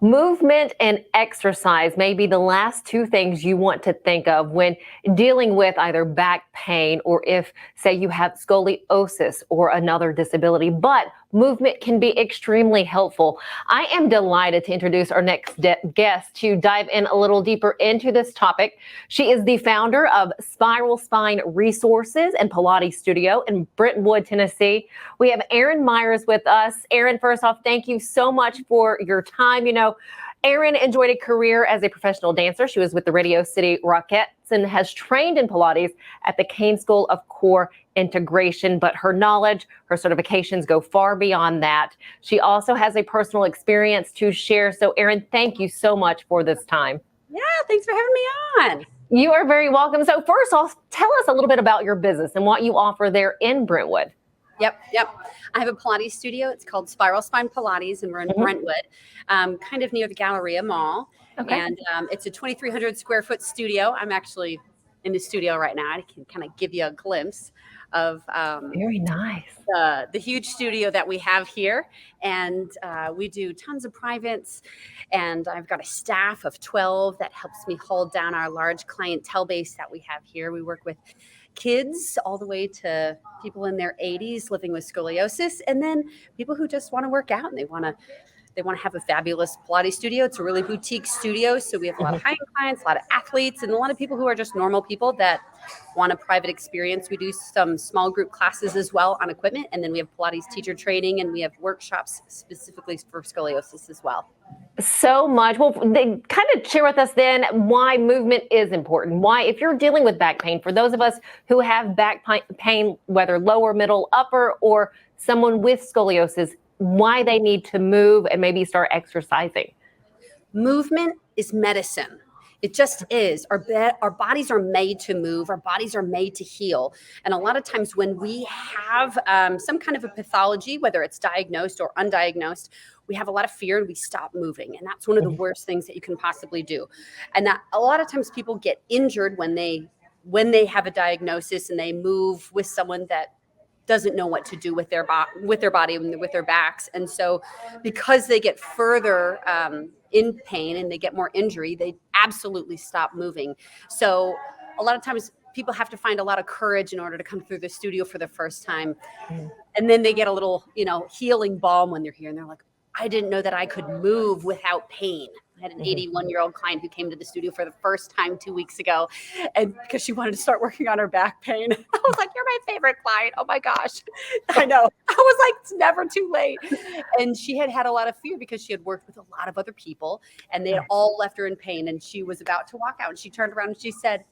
Movement and exercise may be the last two things you want to think of when dealing with either back pain or if, say, you have scoliosis or another disability. But movement can be extremely helpful. I am delighted to introduce our next guest to dive in a little deeper into this topic. She is the founder of Spiral Spine Resources and Pilates Studio in Brentwood, Tennessee. We have Erin Meyers with us. Erin, first off, thank you so much for your time. Erin enjoyed a career as a professional dancer. She was with the Radio City Rockettes and has trained in Pilates at the Kane School of Core Integration, but her knowledge, her certifications go far beyond that. She also has a personal experience to share. So Erin, thank you so much for this time. Yeah, thanks for having me on. You are very welcome. So first off, tell us a little bit about your business and what you offer there in Brentwood. Yep. I have a Pilates studio. It's called Spiral Spine Pilates, and we're in Brentwood, kind of near the Galleria Mall. Okay. And it's a 2,300 square foot studio. I'm actually in the studio right now. I can kind of give you a glimpse of very nice the huge studio that we have here. And we do tons of privates. And I've got a staff of 12 that helps me hold down our large clientele base that we have here. We work with kids all the way to people in their 80s living with scoliosis, and then people who just want to work out and they want to have a fabulous Pilates studio. It's a really boutique studio, so we have a lot of high-end clients, a lot of athletes, and a lot of people who are just normal people that want a private experience. We do some small group classes as well on equipment, and then we have Pilates teacher training, and we have workshops specifically for scoliosis as well. So much. Well, they kind of share with us then why movement is important. Why, if you're dealing with back pain, for those of us who have back pain, whether lower, middle, upper, or someone with scoliosis, why they need to move and maybe start exercising. Movement is medicine. It just is. Our bodies are made to move. Our bodies are made to heal. And a lot of times when we have some kind of a pathology, whether it's diagnosed or undiagnosed, we have a lot of fear and we stop moving. And that's one of the worst things that you can possibly do. And that a lot of times people get injured when they have a diagnosis and they move with someone that doesn't know what to do with their body and with their backs. And so because they get further in pain and they get more injury, they absolutely stop moving. So a lot of times people have to find a lot of courage in order to come through the studio for the first time. And then they get a little, healing balm when they're here and they're like, I didn't know that I could move without pain. I had an 81-year-old client who came to the studio for the first time 2 weeks ago, and because she wanted to start working on her back pain. I was like, you're my favorite client. Oh my gosh. I know. I was like, it's never too late. And she had a lot of fear because she had worked with a lot of other people and they had all left her in pain. And she was about to walk out and she turned around and she said,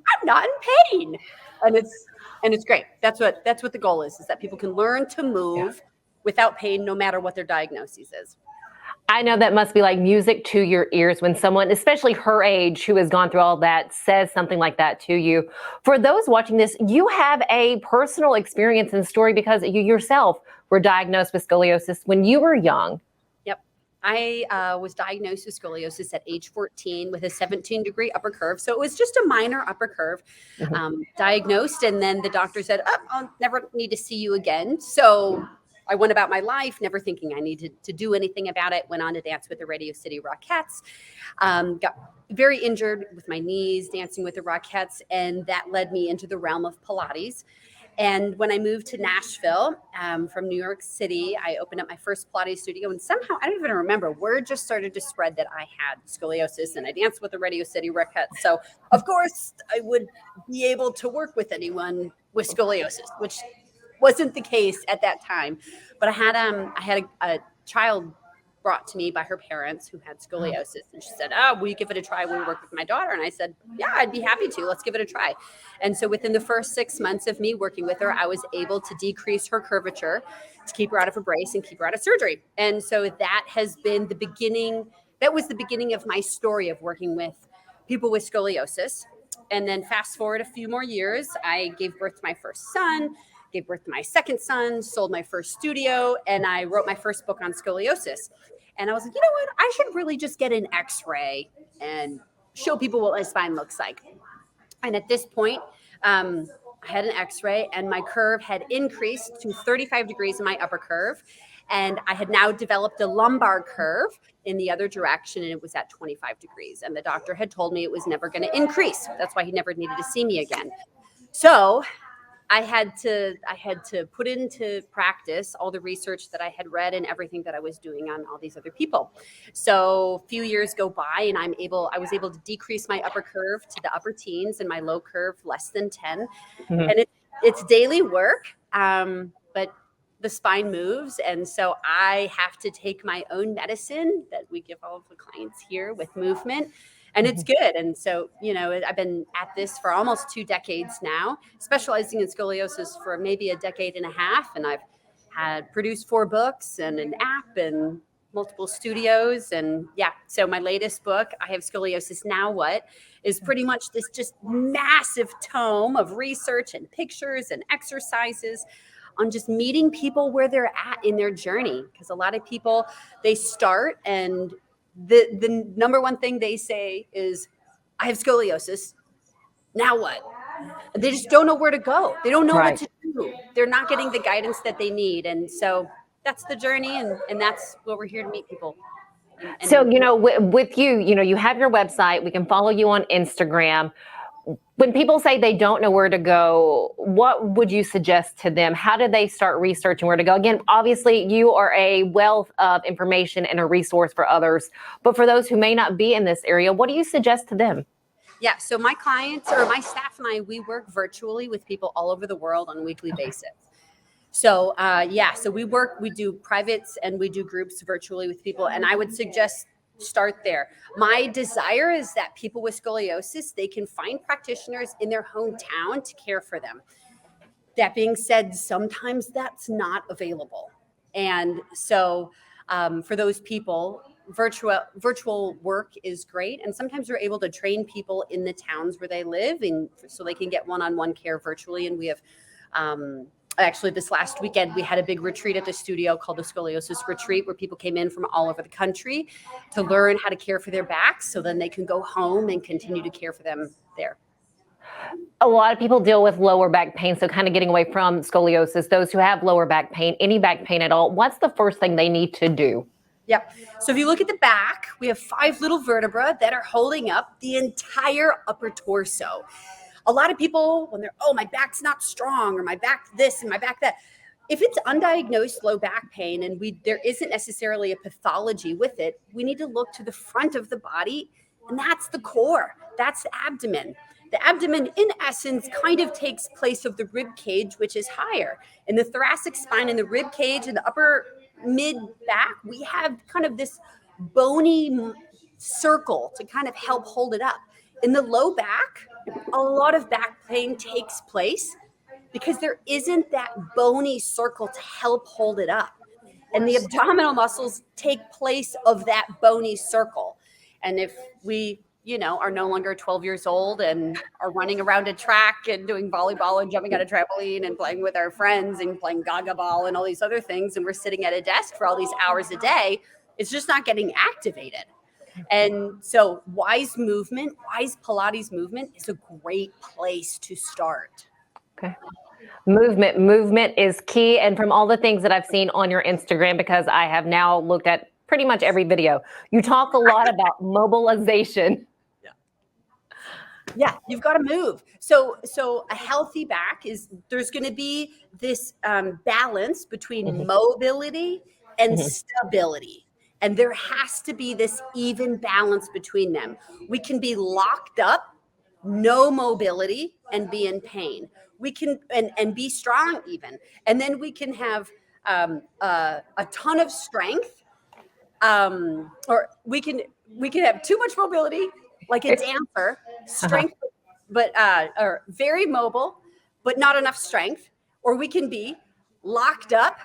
I'm not in pain. And it's great. That's what the goal is that people can learn to move without pain, no matter what their diagnosis is. I know that must be like music to your ears when someone, especially her age, who has gone through all that, says something like that to you. For those watching this, you have a personal experience and story because you yourself were diagnosed with scoliosis when you were young. Yep. I was diagnosed with scoliosis at age 14 with a 17-degree upper curve. So it was just a minor upper curve diagnosed. And then the doctor said, I'll never need to see you again. So I went about my life, never thinking I needed to do anything about it. Went on to dance with the Radio City Rockettes. Got very injured with my knees dancing with the Rockettes, and that led me into the realm of Pilates. And when I moved to Nashville from New York City, I opened up my first Pilates studio, and somehow, I don't even remember, word just started to spread that I had scoliosis, and I danced with the Radio City Rockettes. So, of course, I would be able to work with anyone with scoliosis, which wasn't the case at that time. But I had a child brought to me by her parents who had scoliosis, and she said, will you give it a try when we work with my daughter? And I said, yeah, I'd be happy to. Let's give it a try. And so within the first 6 months of me working with her, I was able to decrease her curvature to keep her out of a brace and keep her out of surgery. And so that has been that was the beginning of my story of working with people with scoliosis. And then fast forward a few more years, I gave birth to my first son, gave birth to my second son, sold my first studio, and I wrote my first book on scoliosis. And I was like, you know what? I should really just get an x-ray and show people what my spine looks like. And at this point, I had an x-ray and my curve had increased to 35 degrees in my upper curve. And I had now developed a lumbar curve in the other direction, and it was at 25 degrees. And the doctor had told me it was never going to increase. That's why he never needed to see me again. So I had to put into practice all the research that I had read and everything that I was doing on all these other people. So a few years go by, and I was able to decrease my upper curve to the upper teens and my low curve less than 10. Mhm. And it's daily work, but the spine moves, and so I have to take my own medicine that we give all of the clients here with movement. And it's good. And so, I've been at this for almost 2 decades now, specializing in scoliosis for maybe a decade and a half. And I've had produced 4 books and an app and multiple studios. And yeah, so my latest book, I Have Scoliosis, Now What, is pretty much this just massive tome of research and pictures and exercises on just meeting people where they're at in their journey. Because a lot of people, they start, and the number one thing they say is, I have scoliosis. Now what? They just don't know where to go. They don't know what Right. to do. They're not getting the guidance that they need. And so that's the journey. And that's what we're here to meet people. So, with you, you have your website. We can follow you on Instagram. When people say they don't know where to go, what would you suggest to them? How do they start researching where to go? Again, obviously, you are a wealth of information and a resource for others. But for those who may not be in this area, what do you suggest to them? Yeah. So my clients, or my staff, and I, we work virtually with people all over the world on a weekly basis. So so we do privates and we do groups virtually with people. And I would suggest start there. My desire is that people with scoliosis, they can find practitioners in their hometown to care for them. That being said, sometimes that's not available. And so for those people, virtual work is great. And sometimes we're able to train people in the towns where they live, and so they can get one-on-one care virtually. And we have actually, this last weekend, we had a big retreat at the studio called the Scoliosis Retreat, where people came in from all over the country to learn how to care for their backs, so then they can go home and continue to care for them there. A lot of people deal with lower back pain, so kind of getting away from scoliosis. Those who have lower back pain, any back pain at all, what's the first thing they need to do? Yep. So if you look at the back, we have 5 little vertebrae that are holding up the entire upper torso. A lot of people, when they're, my back's not strong, or my back this and my back that, if it's undiagnosed low back pain and there isn't necessarily a pathology with it, we need to look to the front of the body, and that's the core. That's the abdomen. The abdomen, in essence, kind of takes place of the rib cage, which is higher. In the thoracic spine and the rib cage and the upper mid back, we have kind of this bony circle to kind of help hold it up. In the low back, a lot of back pain takes place because there isn't that bony circle to help hold it up. And the abdominal muscles take place of that bony circle. And if we, are no longer 12 years old and are running around a track and doing volleyball and jumping on a trampoline and playing with our friends and playing gaga ball and all these other things, and we're sitting at a desk for all these hours a day, it's just not getting activated. And so wise Pilates movement is a great place to start. Okay. Movement is key. And from all the things that I've seen on your Instagram, because I have now looked at pretty much every video, you talk a lot about mobilization. Yeah, you've got to move. So a healthy back there's going to be this balance between mobility and stability. And there has to be this even balance between them. We can be locked up, no mobility, and be in pain. We can and be strong even. And then we can have a ton of strength, or we can have too much mobility, like a dancer, strength, but or very mobile, but not enough strength. Or we can be locked up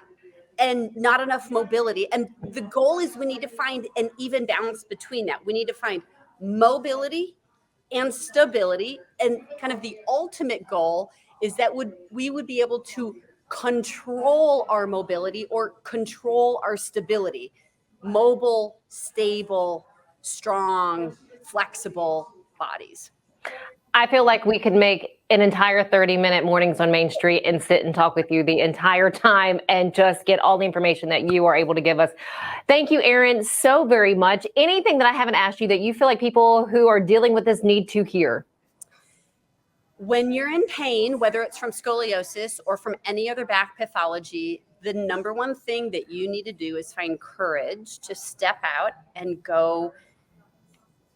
and not enough mobility. And the goal is we need to find an even balance between that. We need to find mobility and stability. And kind of the ultimate goal is that we would be able to control our mobility or control our stability. Mobile, stable, strong, flexible bodies. I feel like we could make an entire 30-minute mornings on Main Street and sit and talk with you the entire time and just get all the information that you are able to give us. Thank you, Erin, so very much. Anything that I haven't asked you that you feel like people who are dealing with this need to hear? When you're in pain, whether it's from scoliosis or from any other back pathology, the number one thing that you need to do is find courage to step out and go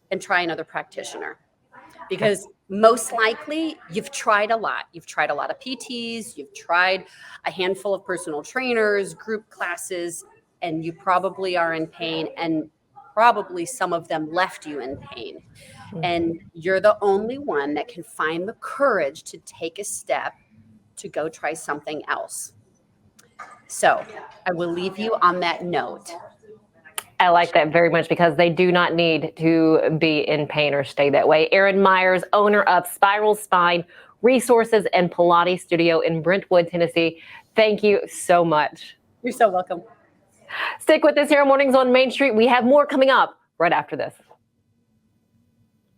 and try another practitioner. Because most likely you've tried a lot. You've tried a lot of PTs, you've tried a handful of personal trainers, group classes, and you probably are in pain, and probably some of them left you in pain. And you're the only one that can find the courage to take a step to go try something else. So I will leave you on that note. I like that very much because they do not need to be in pain or stay that way. Erin Meyers, owner of Spiral Spine Resources and Pilates Studio in Brentwood, Tennessee. Thank you so much. You're so welcome. Stick with us here on Mornings on Main Street. We have more coming up right after this.